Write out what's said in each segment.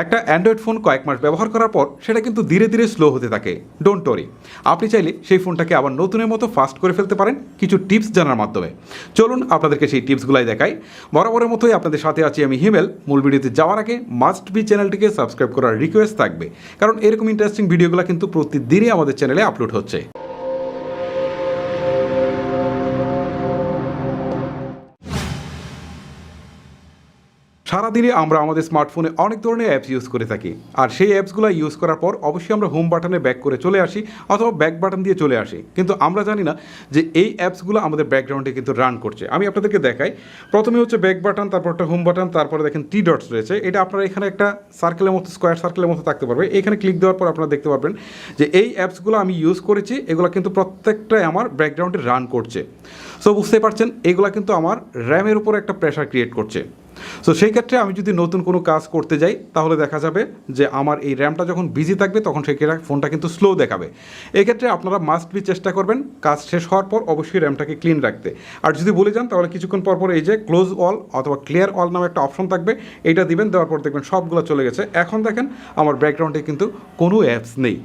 একটা Android phone কয়েক মাস ব্যবহার করার পর সেটা কিন্তু ধীরে ধীরে স্লো হতে থাকে। ডোন্ট ওয়ারি, আপনি চাইলে সেই ফোনটাকে আবার নতুনের মতো ফাস্ট করে ফেলতে পারেন কিছু টিপস জানার মাধ্যমে। চলুন আপনাদেরকে সেই টিপসগুলাই দেখাই। বরাবরের মতোই আপনাদের সাথে আছি আমি হিমেল। মূল ভিডিওতে যাওয়ার আগে মাস্ট বি চ্যানেলটিকে সাবস্ক্রাইব করার রিকোয়েস্ট থাকবে, কারণ এরকম ইন্টারেস্টিং ভিডিওগুলো কিন্তু প্রতিদিনই আমাদের চ্যানেলে আপলোড হচ্ছে। সারাদিনে আমরা আমাদের স্মার্টফোনে অনেক ধরনের অ্যাপস ইউজ করে থাকি, আর সেই অ্যাপসগুলো ইউজ করার পর অবশ্যই আমরা হোম বাটনে ব্যাক করে চলে আসি অথবা ব্যাক বাটন দিয়ে চলে আসি, কিন্তু আমরা জানি না যে এই অ্যাপসগুলো আমাদের ব্যাকগ্রাউন্ডে কিন্তু রান করছে। আমি আপনাদেরকে দেখাই। প্রথমে হচ্ছে ব্যাক বাটন, তারপর একটা হোম বাটন, তারপরে দেখেন টি ডটস রয়েছে। এটা আপনারা এখানে একটা সার্কেলের মতো, স্কোয়ার সার্কেলের মতো থাকতে পারবে। এখানে ক্লিক দেওয়ার পর আপনারা দেখতে পারবেন যে এই অ্যাপসগুলো আমি ইউজ করেছি, এগুলো কিন্তু প্রত্যেকটাই আমার ব্যাকগ্রাউন্ডে রান করছে। সো বুঝতে পারছেন, এগুলো কিন্তু আমার র্যামের উপর একটা প্রেশার ক্রিয়েট করছে। সো সেই ক্ষেত্রে আমি যদি নতুন কোনো কাজ করতে যাই তাহলে দেখা যাবে যে আমার এই র্যামটা যখন বিজি থাকবে তখন সেই ফোনটা কিন্তু স্লো দেখাবে। এক্ষেত্রে আপনারা মাস্ট বি চেষ্টা করবেন কাজ শেষ হওয়ার পর অবশ্যই র্যামটাকে ক্লিন রাখতে। আর যদি বলে যান তাহলে কিছুক্ষণ পর পর এই যে ক্লোজ অল অথবা ক্লিয়ার অল নামে একটা অপশন থাকবে, এইটা দিবেন। দেওয়ার পর দেখবেন সবগুলো চলে গেছে। এখন দেখেন আমার ব্যাকগ্রাউন্ডে কিন্তু কোনো অ্যাপস নেই।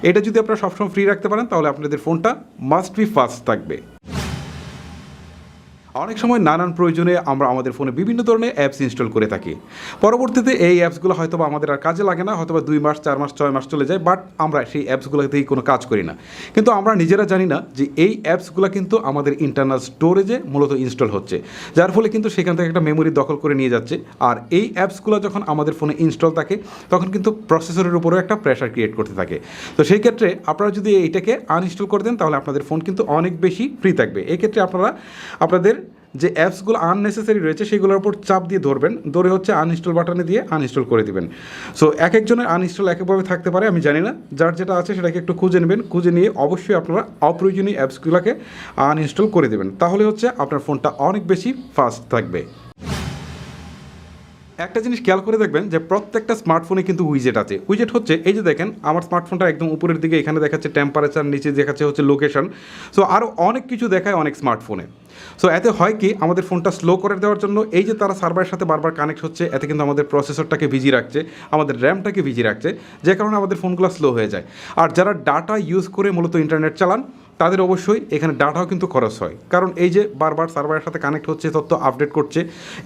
এটা যদি আপনারা সবসময় ফ্রি রাখতে পারেন তাহলে আপনাদের ফোনটা মাস্ট বি ফাস্ট থাকবে। অনেক সময় নানান প্রয়োজনে আমরা আমাদের ফোনে বিভিন্ন ধরনের অ্যাপস ইনস্টল করে থাকি। পরবর্তীতে এই অ্যাপসগুলো হয়তো আমাদের আর কাজে লাগে না, হয়তো 2 মাস 4 মাস 6 মাস চলে যায়, বাট আমরা সেই অ্যাপসগুলোতেই কোনো কাজ করি না। কিন্তু আমরা নিজেরা জানি না যে এই অ্যাপসগুলো কিন্তু আমাদের ইন্টারনাল স্টোরেজে মূলত ইনস্টল হচ্ছে, যার ফলে কিন্তু সেখান থেকে একটা মেমোরি দখল করে নিয়ে যাচ্ছে। আর এই অ্যাপসগুলো যখন আমাদের ফোনে ইনস্টল থাকে তখন কিন্তু প্রসেসরের উপরেও একটা প্রেশার ক্রিয়েট করতে থাকে। তো সেই ক্ষেত্রে আপনারা যদি এইটাকে আনইনস্টল করে দেন তাহলে আপনাদের ফোন কিন্তু অনেক বেশি ফ্রি থাকবে। এক্ষেত্রে আপনারা আপনাদের যে অ্যাপসগুলো আননেসেসারি রয়েছে সেগুলোর উপর চাপ দিয়ে ধরবেন, ধরে হচ্ছে আনইনস্টল বাটনে দিয়ে আনইনস্টল করে দিবেন। সো এক একজনের আনইনস্টল একভাবে থাকতে পারে, আমি জানি না। যার যেটা আছে সেটাকে একটু খুঁজে নেবেন, খুঁজে নিয়ে অবশ্যই আপনারা অপ্রয়োজনীয় অ্যাপসগুলোকে আনইনস্টল করে দেবেন। তাহলে হচ্ছে আপনার ফোনটা অনেক বেশি ফাস্ট থাকবে। একটা জিনিস খেয়াল করে দেখবেন যে প্রত্যেকটা স্মার্টফোনে কিন্তু উইজেট আছে। উইজেট হচ্ছে এই যে দেখেন আমার স্মার্টফোনটা একদম উপরের দিকে, এখানে দেখাচ্ছে টেম্পারেচার, নিচে দেখাচ্ছে হচ্ছে লোকেশন। সো আরও অনেক কিছু দেখায় অনেক স্মার্টফোনে। সো এতে হয় কি, আমাদের ফোনটা স্লো করে দেওয়ার জন্য এই যে তারা সার্ভারের সাথে বারবার কানেক্ট হচ্ছে, এতে কিন্তু আমাদের প্রসেসরটাকে বিজি রাখছে, আমাদের র্যামটাকে বিজি রাখছে, যে কারণে আমাদের ফোনগুলো স্লো হয়ে যায়। আর যারা ডাটা ইউজ করে মূলত ইন্টারনেট চালান তাদের অবশ্যই এখানে ডাটাও কিন্তু খরচ হয়, কারণ এই যে বারবার সার্ভারের সাথে কানেক্ট হচ্ছে, তথ্য আপডেট করছে,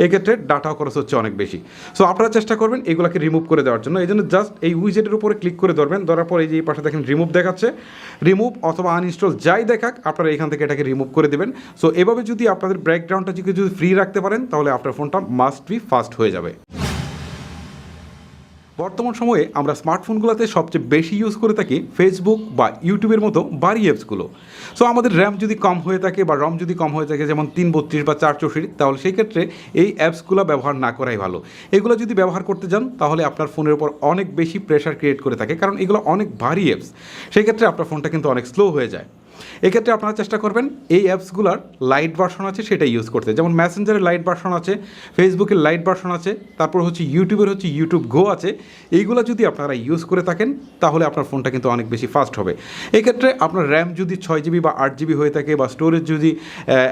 এক্ষেত্রে ডাটাও খরচ হচ্ছে অনেক বেশি। সো আপনারা চেষ্টা করবেন এগুলোকে রিমুভ করে দেওয়ার জন্য। এই জন্য জাস্ট এই উইজেটের উপরে ক্লিক করে ধরবেন, ধরার পর এই যে এই পাশে দেখেন রিমুভ দেখাচ্ছে, রিমুভ অথবা আনইনস্টল যাই দেখাক আপনারা এখান থেকে এটাকে রিমুভ করে দেবেন। সো এভাবে যদি আপনাদের ব্যাকগ্রাউন্ডটা যদি ফ্রি রাখতে পারেন তাহলে আপনার ফোনটা মাস্ট বি ফাস্ট হয়ে যাবে। বর্তমান সময়ে আমরা স্মার্টফোনগুলোতে সবচেয়ে বেশি ইউজ করে থাকি ফেসবুক বা ইউটিউবের মতো ভারী অ্যাপসগুলো। সো আমাদের র্যাম যদি কম হয়ে থাকে বা রম যদি কম হয়ে থাকে, যেমন 332 বা 464, তাহলে সেই ক্ষেত্রে এই অ্যাপসগুলো ব্যবহার না করাই ভালো। এগুলো যদি ব্যবহার করতে যান তাহলে আপনার ফোনের উপর অনেক বেশি প্রেশার ক্রিয়েট করে থাকে, কারণ এগুলো অনেক ভারী অ্যাপস। সেই ক্ষেত্রে আপনার ফোনটা কিন্তু অনেক স্লো হয়ে যায়। এক্ষেত্রে আপনারা চেষ্টা করবেন এই অ্যাপসগুলোর লাইট ভার্সন আছে সেটা ইউজ করতে, যেমন মেসেঞ্জারের লাইট ভার্সন আছে, ফেসবুকের লাইট ভার্সন আছে, তারপর হচ্ছে ইউটিউবের হচ্ছে ইউটিউব গো আছে। এইগুলো যদি আপনারা ইউজ করে থাকেন তাহলে আপনার ফোনটা কিন্তু অনেক বেশি ফাস্ট হবে। এক্ষেত্রে আপনার র্যাম যদি 6GB বা 8GB হয়ে থাকে বা স্টোরেজ যদি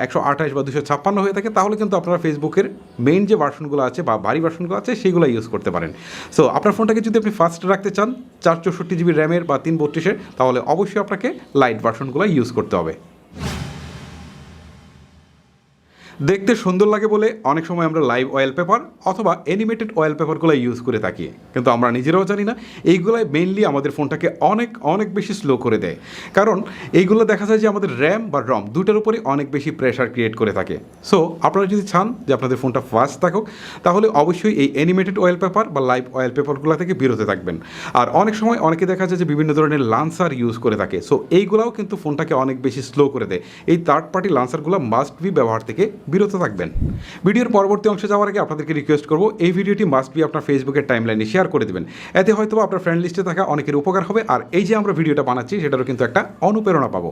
128 বা 256 হয়ে থাকে তাহলে কিন্তু আপনারা ফেসবুকের মেইন যে ভার্সনগুলো আছে বা ভারী ভার্সনগুলো আছে সেগুলো ইউজ করতে পারেন। সো আপনার ফোনটাকে যদি আপনি ফাস্ট রাখতে চান 464GB র্যামের বা 332-এর, তাহলে অবশ্যই আপনাকে লাইট ভার্সনগুলো ইউজ করতে হবে। দেখতে সুন্দর লাগে বলে অনেক সময় আমরা লাইভ অয়েল পেপার অথবা অ্যানিমেটেড অয়েল পেপারগুলো ইউজ করে থাকি, কিন্তু আমরা নিজেরাও জানি না এইগুলাই মেইনলি আমাদের ফোনটাকে অনেক অনেক বেশি স্লো করে দেয়। কারণ এইগুলো দেখা যায় যে আমাদের র্যাম বা রম দুটার উপরে অনেক বেশি প্রেশার ক্রিয়েট করে থাকে। সো আপনারা যদি চান যে আপনাদের ফোনটা ফাস্ট থাকুক তাহলে অবশ্যই এই অ্যানিমেটেড অয়েল পেপার বা লাইভ অয়েল পেপারগুলো থেকে বিরত থাকবেন। আর অনেক সময় অনেকে দেখা যায় যে বিভিন্ন ধরনের লান্সার ইউজ করে থাকে। সো এইগুলাও কিন্তু ফোনটাকে অনেক বেশি স্লো করে দেয়। এই থার্ড পার্টি লান্সারগুলো মাস্ট বি ব্যবহার থেকে বিরত থাকবেন। ভিডিওর পরবর্তী অংশে যাওয়ার আগে আপনাদেরকে রিকোয়েস্ট করব এই ভিডিওটি মাস্ট বি আপনার ফেসবুকের টাইমলাইনে শেয়ার করে দেবেন। এতে হয়তো আপনার ফ্রেন্ড লিস্টে থাকা অনেকের উপকার হবে, আর এই যে আমরা ভিডিওটা বানাচ্ছি সেটারও কিন্তু একটা অনুপ্রেরণা পাবো।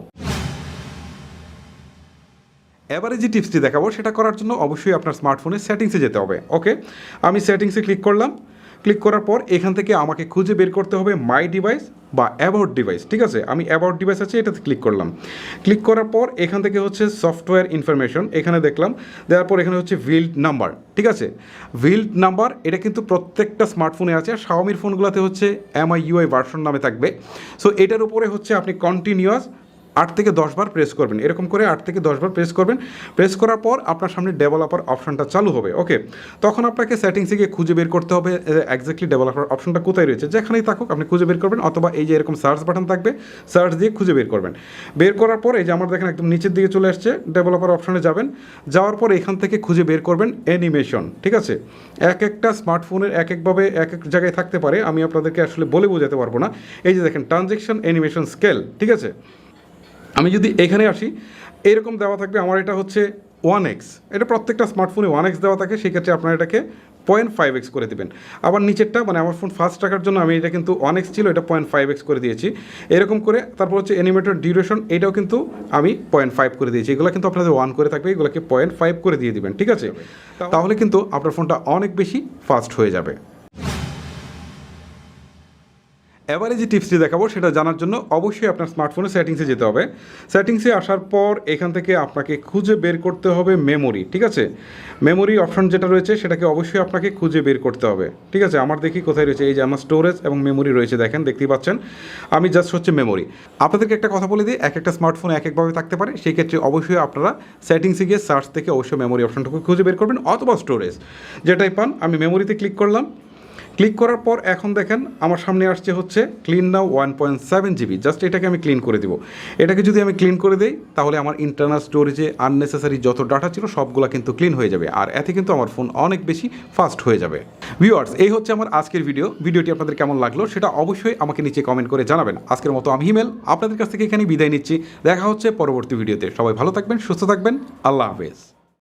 এবারে যে টিপসটি দেখাবো সেটা করার জন্য অবশ্যই আপনার স্মার্টফোনের সেটিংসে যেতে হবে। ওকে, আমি সেটিংসে ক্লিক করলাম। ক্লিক করার পর এখান থেকে আমাকে খুঁজে বের করতে হবে মাই ডিভাইস বা অ্যাবাউট ডিভাইস, ঠিক আছে। আমি অ্যাবাউট ডিভাইস আছে এটাতে ক্লিক করলাম। ক্লিক করার পর এখান থেকে হচ্ছে সফটওয়্যার ইনফরমেশন, এখানে দেখলাম, দেওয়ার পর এখানে হচ্ছে ভিল্ড নাম্বার, ঠিক আছে। ভিল্ড নাম্বার এটা কিন্তু প্রত্যেকটা স্মার্টফোনে আছে, আর শাওমির ফোনগুলোতে হচ্ছে MIUI ভার্সন নামে থাকবে। সো এটার উপরে হচ্ছে আপনি কন্টিনিউয়াস 8 থেকে 10 বার প্রেস করবেন, এরকম করে 8 থেকে 10 বার প্রেস করবেন। প্রেস করার পর আপনার সামনে ডেভেলপার অপশনটা চালু হবে, ওকে। তখন আপনাকে সেটিংসে গিয়ে খুঁজে বের করতে হবে এক্স্যাক্টলি ডেভেলপার অপশনটা কোথায় রয়েছে, যেখানেই থাকুক আপনি খুঁজে বের করবেন, অথবা এই যে এরকম সার্চ বাটন থাকবে, সার্চ দিয়ে খুঁজে বের করবেন। বের করার পর এই যে আমার দেখেন একদম নিচের দিকে চলে আসছে, ডেভেলপার অপশনে যাবেন, যাওয়ার পর এখান থেকে খুঁজে বের করবেন অ্যানিমেশন, ঠিক আছে। এক একটা স্মার্টফোনের এক একভাবে এক এক জায়গায় থাকতে পারে, আমি আপনাদেরকে আসলে বলে বোঝাতে পারবো না। এই যে দেখেন ট্রানজ্যাকশন অ্যানিমেশন স্কেল, ঠিক আছে। আমি যদি এখানে আসি, এরকম দেওয়া থাকবে, আমার এটা হচ্ছে 1x, এটা প্রত্যেকটা স্মার্টফোনে 1x দেওয়া থাকে, সেক্ষেত্রে আপনার এটাকে 0.5x করে দেবেন। আবার নিচেরটা মানে আমার ফোন ফাস্ট রাখার জন্য আমি এটা কিন্তু 1x ছিল, এটা 0.5x করে দিয়েছি, এরকম করে। তারপর হচ্ছে অ্যানিমেটেড ডিউরেশন, এটাও কিন্তু আমি 0.5 করে দিয়েছি। এগুলো কিন্তু আপনাদের 1 করে থাকবে, এগুলোকে 0.5 করে দিয়ে দিবেন, ঠিক আছে। তাহলে কিন্তু আপনার ফোনটা অনেক বেশি ফাস্ট হয়ে যাবে। এবারে যে টিপসটি দেখাবো সেটা জানার জন্য অবশ্যই আপনার স্মার্টফোনের সেটিংসে যেতে হবে। সেটিংসে আসার পর এখান থেকে আপনাকে খুঁজে বের করতে হবে মেমোরি, ঠিক আছে। মেমোরি অপশন যেটা রয়েছে সেটাকে অবশ্যই আপনাকে খুঁজে বের করতে হবে, ঠিক আছে। আমার দেখি কোথায় রয়েছে, এই যে আমার স্টোরেজ এবং মেমোরি রয়েছে, দেখেন দেখতেই পাচ্ছেন। আমি জাস্ট হচ্ছে মেমোরি। আপনাদেরকে একটা কথা বলে দিই, এক একটা স্মার্টফোন এক একভাবে থাকতে পারে, সেই ক্ষেত্রে অবশ্যই আপনারা সেটিংসে গিয়ে সার্চ থেকে অবশ্যই মেমোরি অপশনটাকে খুঁজে বের করবেন, অথবা স্টোরেজ যেটাই পান। আমি মেমোরিতে ক্লিক করলাম। ক্লিক করার পর এখন দেখেন আমার সামনে আসছে হচ্ছে ক্লিন নাও 1.7 GB, জাস্ট এটাকে আমি ক্লিন করে দিব। এটাকে যদি আমি ক্লিন করে দিই তাহলে আমার ইন্টারনাল স্টোরেজে আননেসেসারি যত ডাটা ছিল সবগুলো কিন্তু ক্লিন হয়ে যাবে, আর এতে কিন্তু আমার ফোন অনেক বেশি ফাস্ট হয়ে যাবে। ভিউয়ার্স, এই হচ্ছে আমার আজকের ভিডিওটি আপনাদের কেমন লাগলো সেটা অবশ্যই আমাকে নিচে কমেন্ট করে জানাবেন। আজকের মতো আমি হিমেল আপনাদের কাছ থেকে এখানে বিদায় নিচ্ছি, দেখা হচ্ছে পরবর্তী ভিডিওতে। সবাই ভালো থাকবেন, সুস্থ থাকবেন, আল্লাহ হাফেজ।